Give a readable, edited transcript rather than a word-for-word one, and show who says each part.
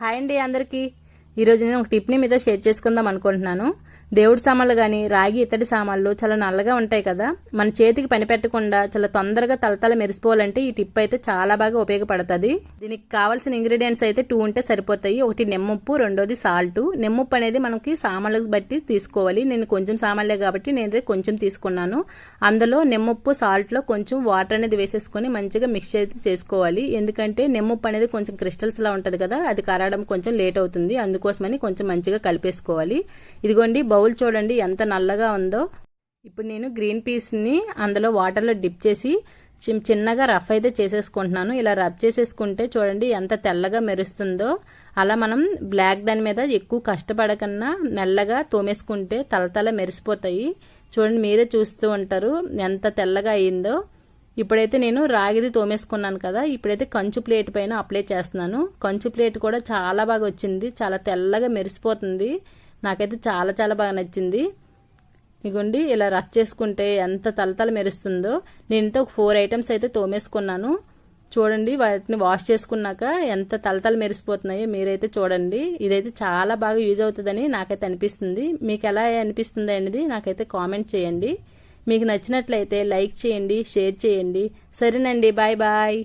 Speaker 1: Hi అండి అందరికీ. ఈరోజు నేను ఒక టిప్ని మీతో షేర్ చేసుకుందాం అనుకుంటున్నాను. దేవుడి సామాన్లు కానీ రాగి ఇత్తడి సామాన్లు చాలా నల్లగా ఉంటాయి కదా, మన చేతికి పని పెట్టకుండా చాలా తొందరగా తలతల మెరిసిపోవాలంటే ఈ టిప్ అయితే చాలా బాగా ఉపయోగపడుతుంది. దీనికి కావాల్సిన ఇంగ్రీడియంట్స్ అయితే 2 ఉంటే సరిపోతాయి. ఒకటి నిమ్మప్పు, రెండోది సాల్ట్. నిమ్మప్పు అనేది మనకి సామాన్లకు బట్టి తీసుకోవాలి. నేను కొంచెం సామాన్లే కాబట్టి నేను కొంచెం తీసుకున్నాను. అందులో నిమ్మప్పు సాల్ట్ లో కొంచెం వాటర్ అనేది వేసేసుకొని మంచిగా మిక్స్ చేసుకోవాలి. ఎందుకంటే నిమ్మప్పు అనేది కొంచెం క్రిస్టల్స్ లా ఉంటది కదా, అది కరగడం కొంచెం లేట్ అవుతుంది. అందుకోసమని కొంచెం మంచిగా కలిపేసుకోవాలి. ఇదిగోండి బౌల్ చూడండి ఎంత నల్లగా ఉందో. ఇప్పుడు నేను గ్రీన్ పీస్ ని అందులో వాటర్ లో డిప్ చేసి చిన్నగా రఫ్ అయితే చేసేసుకుంటున్నాను. ఇలా రఫ్ చేసేసుకుంటే చూడండి ఎంత తెల్లగా మెరుస్తుందో. అలా మనం బ్లాక్ దాని మీద ఎక్కువ కష్టపడకన్నా మెల్లగా తోమేసుకుంటే తలతల మెరిసిపోతాయి. చూడండి మీరే చూస్తూ ఉంటారు ఎంత తెల్లగా అయిందో. ఇప్పుడైతే నేను రాగిది తోమేసుకున్నాను కదా, ఇప్పుడైతే కంచు ప్లేట్ పైన అప్లై చేస్తున్నాను. కంచు ప్లేట్ కూడా చాలా బాగా వచ్చింది, చాలా తెల్లగా మెరిసిపోతుంది. నాకైతే చాలా చాలా బాగా నచ్చింది. ఇగోండి ఇలా రఫ్ చేసుకుంటే ఎంత తలతల మెరుస్తుందో. నేనైతే ఒక 4 ఐటమ్స్ అయితే తోమేసుకున్నాను. చూడండి వాటిని వాష్ చేసుకున్నాక ఎంత తలతల మెరిసిపోతున్నాయో మీరైతే చూడండి. ఇదైతే చాలా బాగా యూజ్ అవుతుందని నాకైతే అనిపిస్తుంది. మీకు ఎలా అనిపిస్తుంది అనేది నాకైతే కామెంట్ చేయండి. మీకు నచ్చినట్లయితే లైక్ చేయండి, షేర్ చేయండి. సరేనండి, బాయ్ బాయ్.